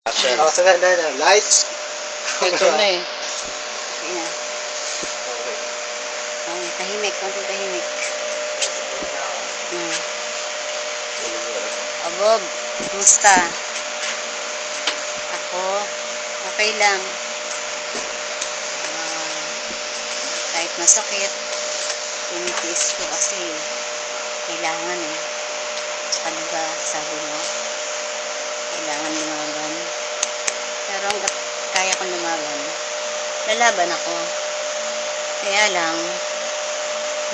Action. Oh, so na. Lights. Ito na eh. Ayan. Okay. Okay, tahimik. Konting tahimik. Bob, kumusta? Ako, okay lang. Kahit masakit, tinitiis ko kasi kailangan eh. Tsaka diba, sabi mo, kailangan lumaban. Pero hanggat kaya kong lumaban, lalaban ako. Kaya lang,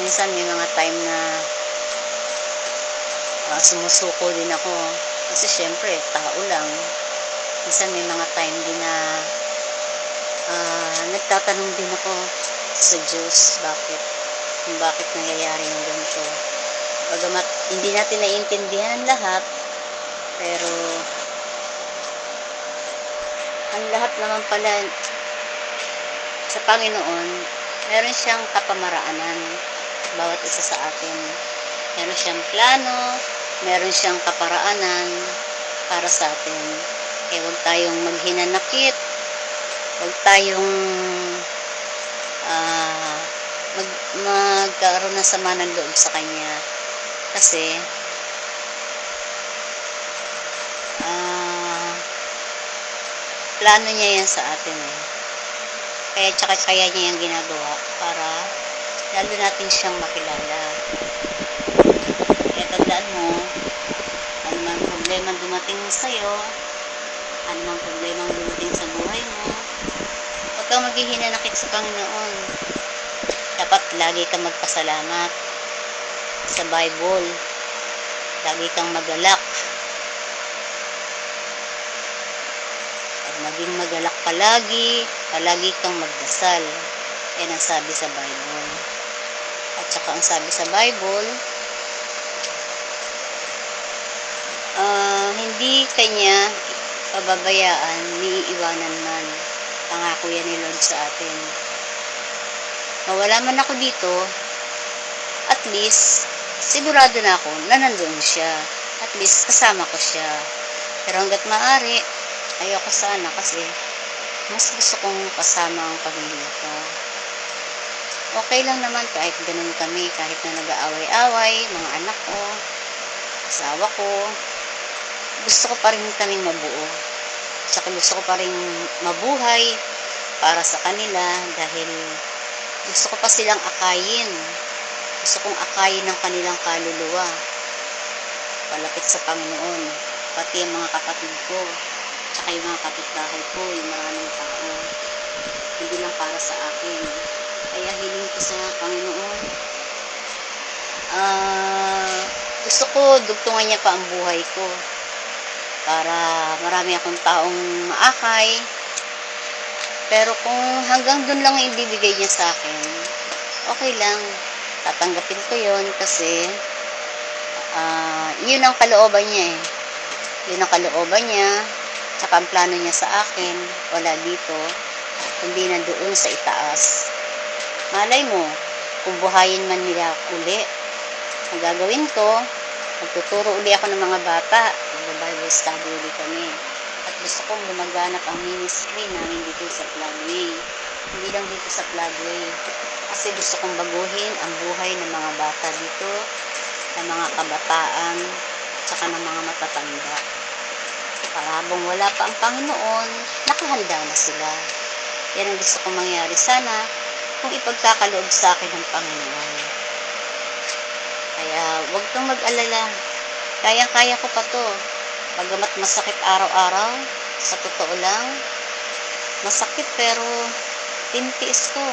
minsan may mga time na sumusuko din ako. Kasi syempre, tao lang. Minsan may mga time din na nagtatanong din ako sa Diyos, bakit nangyayari yung ganito. Bagamat hindi natin naiintindihan lahat, pero ang lahat naman pala sa Panginoon, meron siyang kapamaraanan bawat isa sa atin. Meron siyang plano, meron siyang kaparaanan para sa atin. Kaya huwag tayong maghinanakit, huwag tayong magkaroon ng sama ng loob sa Kanya. Kasi plano niya yan sa atin eh. Kaya niya yung ginagawa para lalo natin siyang makilala. Kaya tandaan mo, anumang problema dumating sa'yo, anumang problema dumating sa buhay mo, huwag kang maghihinanakit sa Panginoon. Dapat lagi kang magpasalamat sa Bible. Lagi kang magalak. At maging magalak palagi kang magdasal. Yan ang sabi sa Bible. At saka ang sabi sa Bible, hindi Kanya pababayaan, ni iiwanan man. Pangako yan ni Lord sa atin. Mawala man ako dito, at least, sigurado na ako na nandun siya. At least, kasama ko siya. Pero hanggat maaari, ayoko sana kasi mas gusto kong kasama ang pamilya ko. Okay lang naman kahit ganun kami, kahit na nag-aaway-away, mga anak ko, asawa ko. Gusto ko pa rin kaming mabuo. Tsaka gusto ko pa rin mabuhay para sa kanila dahil gusto ko pa silang akayin. Gusto kong akayin ng kanilang kaluluwa. Palapit sa Panginoon. Pati ang mga kapatid ko. Tsaka yung mga kapitbahay ko. Yung maraming tao. Hindi lang para sa akin. Kaya hiling ko sa Panginoon. Gusto ko dugtungan niya pa ang buhay ko. Para marami akong taong maakay. Pero kung hanggang dun lang ibibigay niya sa akin, okay lang. Tatanggapin ko yon kasi yun ang kalooban niya eh. Yun ang kalooban niya, tsaka ang plano niya sa akin, wala dito, kundi na doon sa itaas. Malay mo, kung buhayin man nila uli, ang gagawin ko, magtuturo uli ako ng mga bata, mag-Bible study uli kami. At gusto kong gumaganap ang ministry namin dito sa Floodway. Hindi lang dito sa Floodway. Kasi gusto kong baguhin ang buhay ng mga bata dito, ng mga kabataan, tsaka ng mga matatanda. Para habang wala pa ang Panginoon, nakahanda na sila. Yan ang gusto kong mangyari sana kung ipagkakaloob sa akin ng Panginoon. Kaya huwag kang mag-alala. Kayang-kaya ko pa to. Bagamat masakit araw-araw, sa totoo lang, masakit pero tinitiis ko.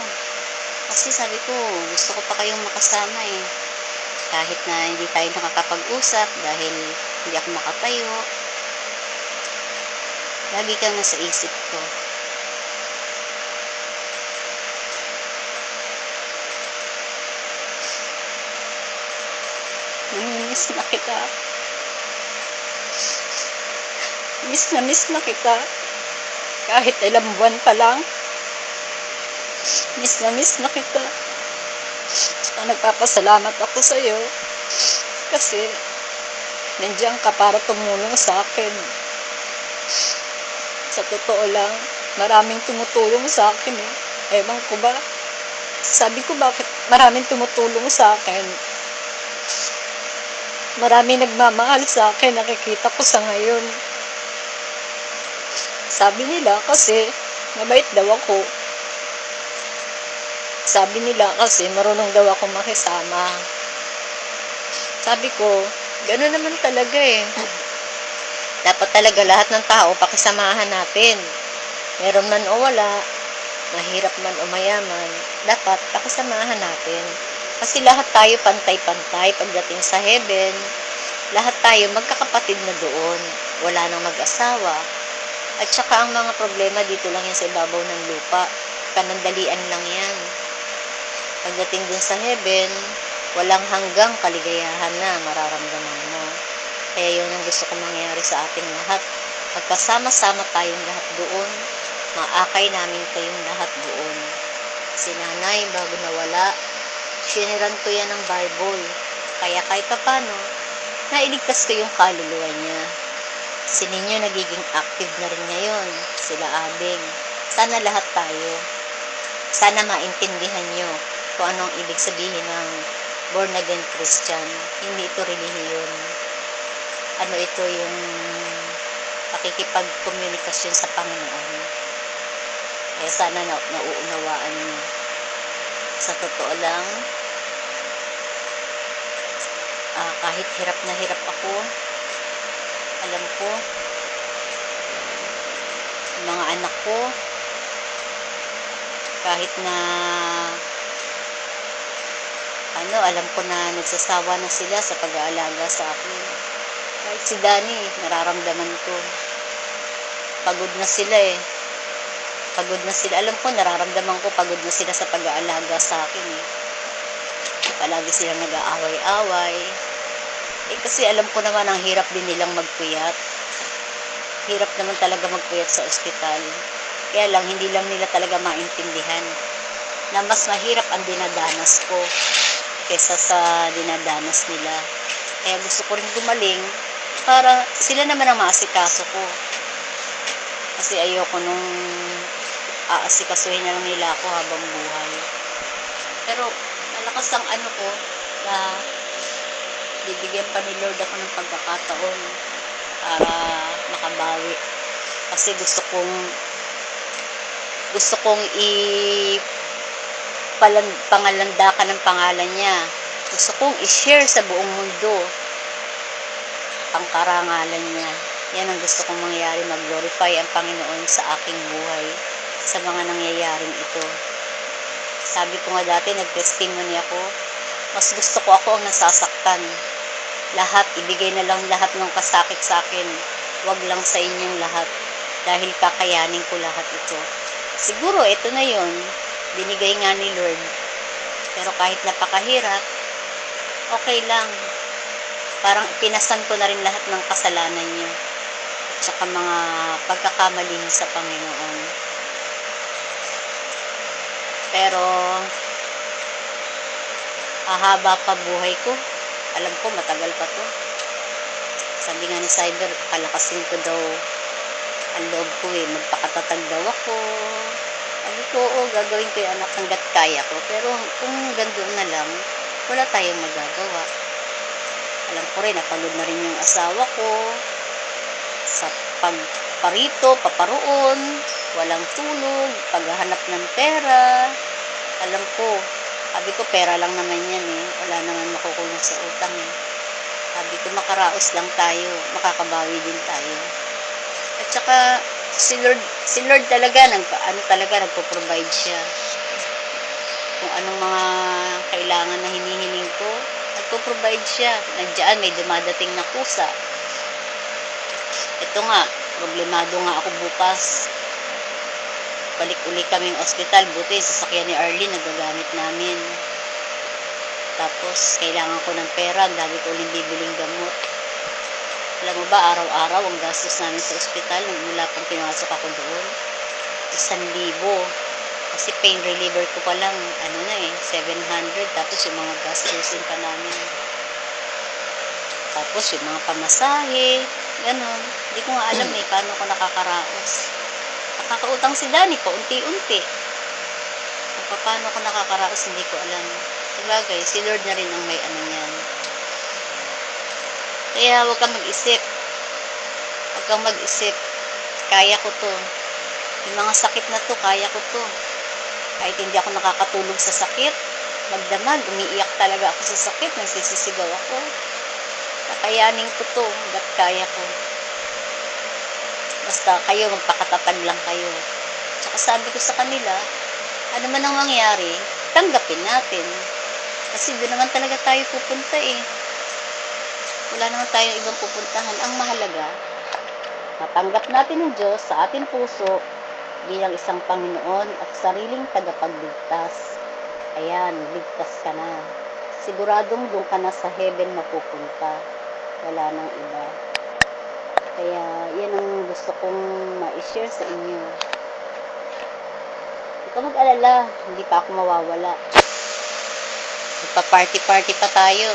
Kasi sabi ko, gusto ko pa kayong makasama eh. Kahit na hindi tayo nakakapag-usap dahil hindi ako makatayo, lagi kang nasa isip ko. Miss na kita. Miss na kita. Kahit ilang buwan pa lang. Miss na kita. Saka nagpapasalamat ako sa iyo. Kasi nandiyan ka para tumulong sa akin. Sa totoo lang, maraming tumutulong sa akin eh. Ewan ko ba? Sabi ko bakit maraming tumutulong sa akin. Maraming nagmamahal sa akin, nakikita ko sa ngayon. Sabi nila kasi mabait daw ako. Sabi nila kasi marunong daw ako makisama. Sabi ko, gano'n naman talaga eh. Dapat talaga lahat ng tao pakisamahan natin. Meron man o wala, mahirap man o mayaman, dapat pakisamahan natin. Kasi lahat tayo pantay-pantay pagdating sa heaven. Lahat tayo magkakapatid na doon. Wala nang mag-asawa. At saka ang mga problema dito lang yan sa ibabaw ng lupa. Panandalian lang yan. Pagdating dun sa heaven, walang hanggang kaligayahan na mararamdaman mo. Kaya yun ang gusto kong mangyari sa ating lahat. Magkasama-sama tayong lahat doon. Maakay namin kayong lahat doon. Si nanay, bago nawala, siniran ko yan ng Bible. Kaya kahit paano, nailigtas ko yung kaluluwa niya. Si Ninyo nagiging active na rin ngayon. Sila Abing. Sana lahat tayo. Sana maintindihan nyo kung anong ibig sabihin ng born again Christian. Hindi ito relihiyon. Ano ito yung pakikipag-komunikasyon sa Panginoon. Kaya sana nauunawaan nyo. Sa totoo lang, kahit hirap na hirap ako, alam ko, mga anak ko, kahit na alam ko na nagsasawa na sila sa pag-aalaga sa akin. Kahit si Danny, nararamdaman ko. Pagod na sila eh. Pagod na sila. Alam ko, nararamdaman ko pagod na sila sa pag-aalaga sa akin eh. Palagi silang nag-aaway-away. Eh kasi alam ko naman ang hirap din nilang magpuyat. Hirap naman talaga magpuyat sa ospital. Kaya lang, hindi lang nila talaga maintindihan na mas mahirap ang dinadanas ko kesa sa dinadanas nila. Kaya gusto ko rin gumaling para sila naman ang maasikaso ko. Kasi ayoko nung aasikasuhin na lang nila ako habang buhay. Pero malakas ang ano ko na bibigyan pa ni Lord ako ng pagkakataon para makabawi. Kasi gusto kong pangalandakan ng pangalan niya. Gusto kong i-share sa buong mundo ang karangalan niya. Yan ang gusto kong mangyari, mag-glorify ang Panginoon sa aking buhay, sa mga nangyayaring ito. Sabi ko nga dati, nag-testimony ako, mas gusto ko ako ang nasasaktan. Lahat, ibigay na lang lahat ng kasakit sa akin. Wag lang sa inyong lahat. Dahil kakayanin ko lahat ito. Siguro, ito na yon, binigay nga ni Lord. Pero kahit napakahirap, okay lang. Parang pinasan ko na rin lahat ng kasalanan niyo. At saka mga pagkakamali niyo sa Panginoon. Pero, hahaba pa buhay ko. Alam ko, matagal pa to. Sabi nga ni Cyber, palakasin ko daw ang loob ko eh. Magpakatatag daw ako. Sabi ko, oo, gagawin ko yung anak hanggat kaya ko. Pero kung gandoon na lang, wala tayong magagawa. Alam ko rin, napagod na rin yung asawa ko. Sa pagparito, paparoon, walang tulog, paghahanap ng pera. Alam ko, sabi ko, pera lang naman yan eh. Wala naman makukulong sa utang eh. Sabi ko, makaraos lang tayo. Makakabawi din tayo. At saka, si Lord talaga, nagpo-provide siya. Kung anong mga kailangan na hinihiling ko, nagpo-provide siya. Nandiyan, may dumadating na kusa. Ito nga, problemado nga ako bukas. Balik uli kaming ospital. Buti, sasakyan ni Arlene, nagagamit namin. Tapos, kailangan ko ng pera. Ang dami ko uling bibiling gamot. Alam mo ba, araw-araw, ang gastos namin sa ospital, mula pang pinasok ako doon, 1,000. Kasi pain reliever ko pa lang, 700. Tapos yung mga gastusin pa namin. Tapos yung mga pamasahe, ganon. Hindi ko nga alam paano ko nakakaraos. Nakakautang si Danny paunti-unti. Kung paano ako nakakaraos, hindi ko alam. Sabagay, si Lord na rin ang may ano niyan. Kaya huwag kang mag-isip. Huwag kang mag-isip. Kaya ko to. Yung mga sakit na to, kaya ko to. Kahit hindi ako nakakatulog sa sakit, magdamag, umiiyak talaga ako sa sakit, nagsisisigaw ako. Kakayanin ko to, hanggat kaya ko. Basta kayo, magpakatatag lang kayo. Tsaka sabi ko sa kanila, ano man ang mangyari, tanggapin natin. Kasi doon naman talaga tayo pupunta eh. Wala naman tayong ibang pupuntahan. Ang mahalaga, matanggap natin ng Diyos sa ating puso bilang isang Panginoon at sariling tagapagligtas. Ayan, ligtas ka na. Siguradong doon ka na sa heaven mapupunta. Wala nang iba. Kaya, yan ang gusto kong ma-share sa inyo. Huwag ka mag-alala, hindi pa ako mawawala. Magpa-party-party pa tayo.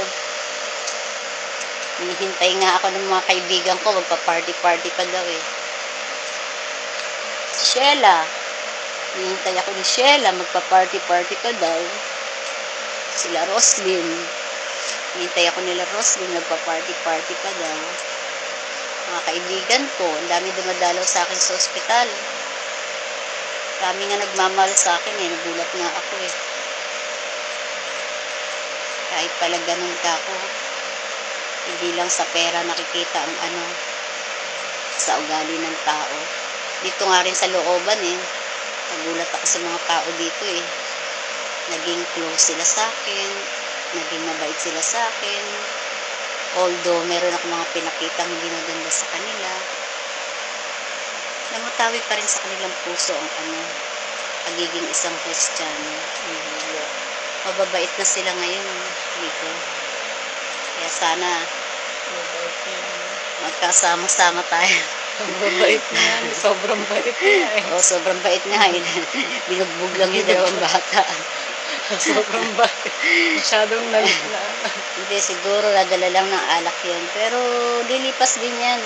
Hinihintay nga ako ng mga kaibigan ko, magpa-party-party pa daw eh. Sheila, hinihintay ako ni Sheila, magpa-party-party pa daw. Sila Roslyn, hinihintay ako nila Roslyn, magpa-party-party pa daw. Mga kaibigan ko, ang dami dumadalaw sa akin sa ospital. Dami nga nagmamahal sa akin eh, nagulat nga ako eh. Kahit pala ganun ka ako, hindi lang sa pera nakikita ang ano, sa ugali ng tao. Dito nga rin sa looban eh, nagulat ako sa mga tao dito eh. Naging close sila sa akin, naging mabait sila sa akin. Although meron ako mga pinakitang hindi maganda sa kanila, namatawi pa rin sa kanilang puso ang ano, pagiging isang Kristiyano. Mababait na sila ngayon dito. Kaya sana magkasama-sama tayo. Mabait na yan. Sobrang bait na eh. Oo, sobrang bait nga. Binugbog lang yung dalawang bata. Sobrang bait. Masyadong nalit na. Hindi, siguro nadala lang ng alak yun. Pero lilipas din yan.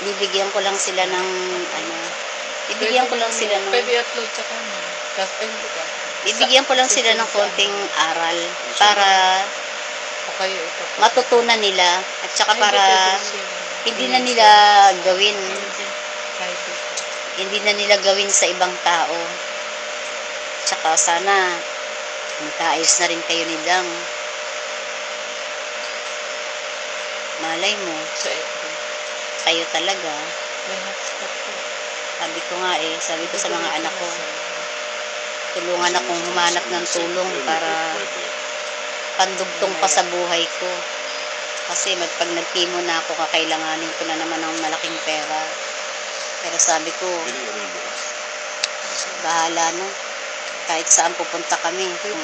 Bibigyan ko lang sila ng ano. Bibigyan ko lang sila ng Pwede upload sa kanya. Kasi hindi ka. bibigyan ko lang sila ng konting aral para O kayo ito. matutunan nila at saka para hindi na nila gawin. Kahit ito. Hindi na nila gawin sa ibang tao. Tsaka sana magkaayos na rin kayo ni Dang. Malay mo, Sa ito. kayo talaga. May hotspot ko. Sabi ko nga eh, sabi ko sa mga anak ko, tulungan akong humanap ng tulong para pandugtong pa sa buhay ko. Kasi pag nag-chemo na ako, kakailanganin ko na naman ng malaking pera. Pero sabi ko, bahala na. Kahit saan pupunta kami. Kung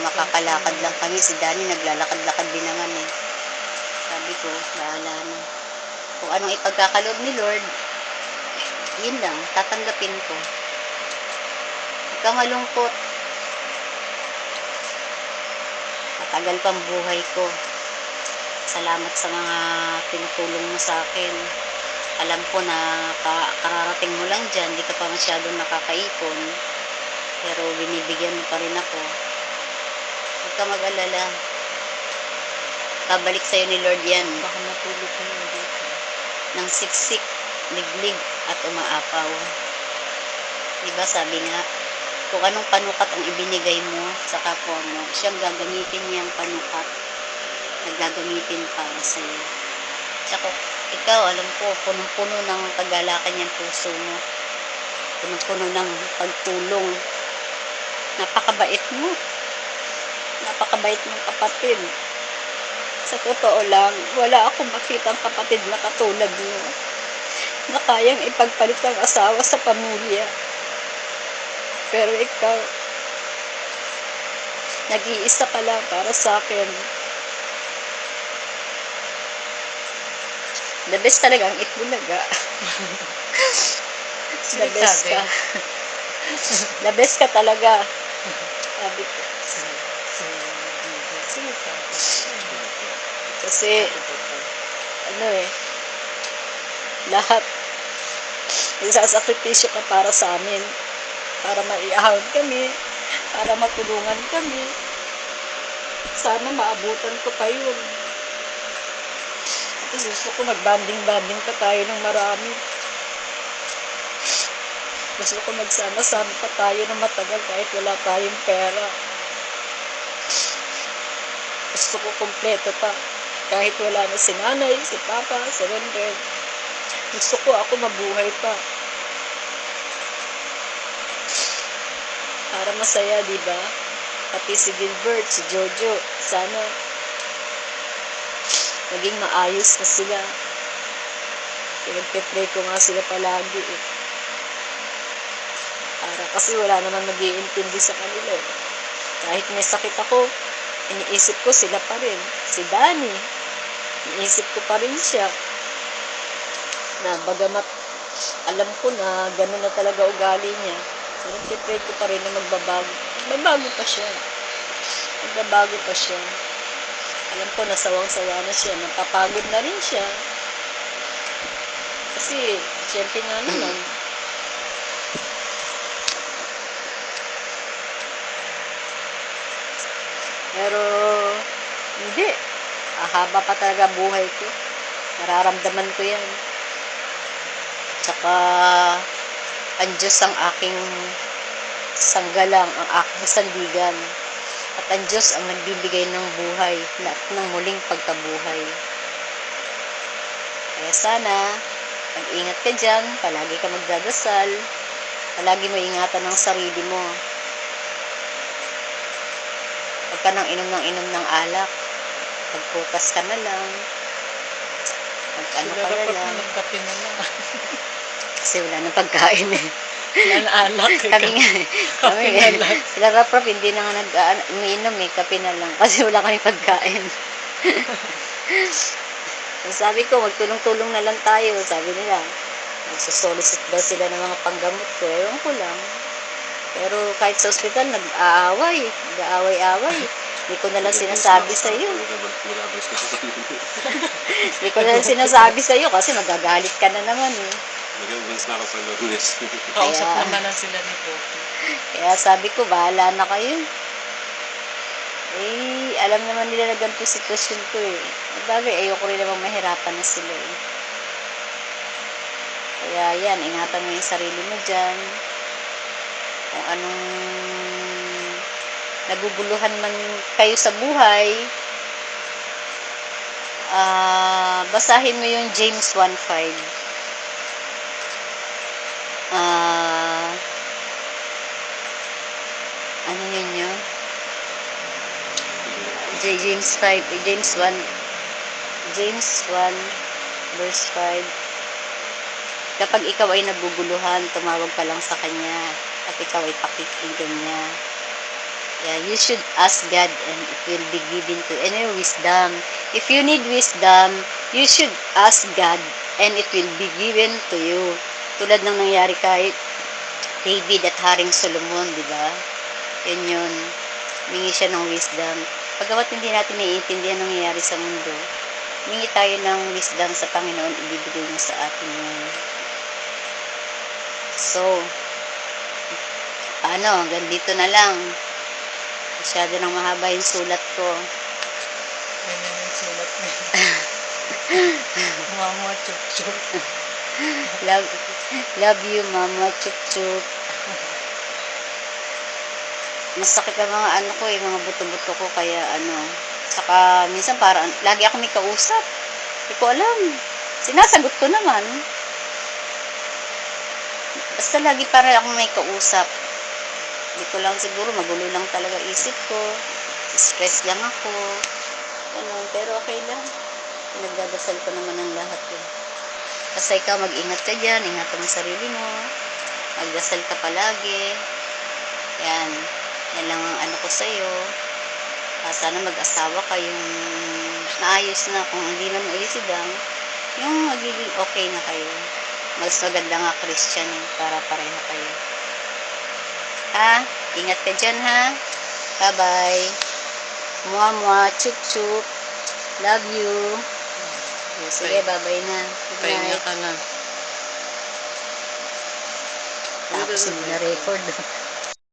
makakalakad lang kami, si Danny naglalakad-lakad din naman eh. Sabi ko, bahala na. Kung anong ipagkakaloob ni Lord, yun lang, tatanggapin ko. Huwag kang malungkot. Matagal pang buhay ko. Salamat sa mga tinutulong mo sa akin. Alam ko na kararating mo lang dyan, di ka pa masyadong nakakaipon. Pero binibigyan mo pa rin ako. Huwag ka mag-alala. Babalik sa'yo ni Lord yan. Baka matulog ko na dito. Ng siksik, liglig, at umaapaw. Diba sabi nga, kung anong panukat ang ibinigay mo sa kapwa mo, siyang gagamitin niyang panukat na gagamitin para sa'yo. Tsaka ikaw, alam ko, punong-puno ng kagalakan yung puso mo. Punong-puno ng pagtulong. Napakabait mo. Napakabait mong kapatid. Sa totoo lang, wala akong makitang kapatid na katulad mo na kayang ipagpalit ang asawa sa pamilya. Pero ikaw, nag-iisa ka lang para sa akin. The best talaga ang Itbulaga. The best ka. The best ka talaga. Sabi ko. Kasi, ano eh, lahat Nagsasakripisyo ka para sa amin. Para maiahon kami. Para matulungan kami. Sana maabutan ko pa yun. Kasi gusto ko magbanding-banding pa tayo ng marami. Gusto ko magsama-sama pa tayo ng matagal kahit wala tayong pera. Gusto ko kumpleto pa. Kahit wala na si nanay, si papa, si Renren. Gusto ko ako mabuhay pa. Para masaya, di ba? Pati si Gilbert, si Jojo. Sana maging maayos na sila. Pinagpe-pray ko nga sila palagi eh. Para kasi wala naman mag-iintindi sa kanila eh. Kahit may sakit ako, iniisip ko sila pa rin. Si Danny, iniisip ko pa rin siya. Na bagamat alam ko na gano'n na talaga ugali niya, pero pinag-pray ko pa rin na magbabago. Magbabago pa siya. Magbabago pa siya. Alam ko, nasawang-sawa na siya. Napapagod na rin siya. Kasi, siyempre nga naman, pero, hindi. Haba pa talaga buhay ko. Nararamdaman ko yan. Tsaka, ang Diyos ang aking sanggalang, ang aking sandigan. At ang Diyos ang nagbibigay ng buhay at ng muling pagkabuhay. Kaya sana, mag-ingat ka dyan, palagi ka magdadasal, palagi mo ingatan ang sarili mo. Huwag ka nang inom ng alak. Magputas ka na lang. Mag-ano ka na lang. Nagkape na lang. Kasi wala nang pagkain eh. Alak eh. Kami nga eh. Kami Kape na lang. sila Raprap, hindi na nga umiinom eh. Kape na lang. Kasi wala kami pagkain. So, sabi ko, magtulong-tulong na lang tayo. Sabi nila, magsusolicit daw sila ng mga panggamot ko. Ewan ko lang. Pero kahit sa ospital, nag-aaway. Nag-aaway-aaway. Hindi ko na lang sinasabi sa iyo. Hindi ko na lang sinasabi sa iyo kasi magagalit ka na naman eh. Kausap Kaya- naman na sila ni Poppy. Kaya sabi ko, bahala na kayo. Eh, alam naman nila na ganito sitwasyon ko eh. Bagay, ayoko rin namang mahirapan na sila eh. Kaya yan, ingatan mo yung sarili mo dyan. Kung anong naguguluhan man kayo sa buhay, basahin mo yung James 1:5. Ano yun yun? James 1 verse 5. Kapag ikaw ay naguguluhan, tumawag ka lang sa Kanya at ikaw ay pakikinggan niya. Yeah, you should ask God and it will be given to you. And your wisdom. If you need wisdom, you should ask God and it will be given to you. Tulad ng nangyari kay David at Haring Solomon, di ba? Yun yun. Humingi siya ng wisdom. Pagkabat hindi natin naiintindihan ang nangyayari sa mundo, humingi tayo ng wisdom sa Panginoon, ibibigay niya sa atin yun. So, hanggang dito na lang. Masyado nang mahaba yung sulat ko. Ganyan yung sulat niya. Mama, chup-chup. Love you, Mama. Chup-chup. Masakit ang mga mga buto-buto ko, kaya saka minsan parang, lagi ako may kausap. Hindi ko alam. Sinasagot ko naman. Basta lagi parang ako may kausap. Hindi ko lang siguro, magulo lang talaga isip ko. Stress lang ako. Pero okay lang. Pinagdadasal ko naman ang lahat eh. Basta ikaw, mag-ingat ka dyan. Ingatan mo sarili mo. Magdasal ka palagi. Yan. Yan lang ang ko sa'yo. Sana mag-asawa ka yung naayos na. Kung hindi man ulit si Dang, yung magiging okay na kayo. Mas maganda nga Christian eh, para pareho kayo. Ingat ka dyan ha. Bye-bye. Mua-mua, chup-chup. Love you. Sige, bye-bye na. Good Pahinga night. ka na. Tapos hindi na record.